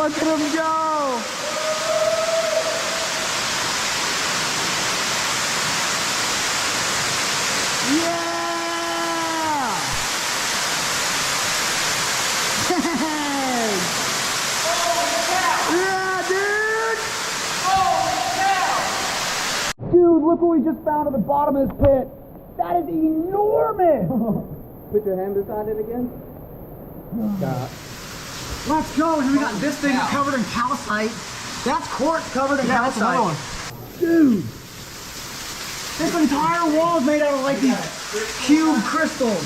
Look at him go! Yeah! Dang! Holy cow! Yeah, dude! Holy cow! Dude, look what we just found at the bottom of this pit. That is enormous! Put your hand beside it again. Stop. Let's go. And we got this thing covered in calcite. That's quartz covered in calcite. That's another one. Dude. This entire wall is made out of like these cube crystals.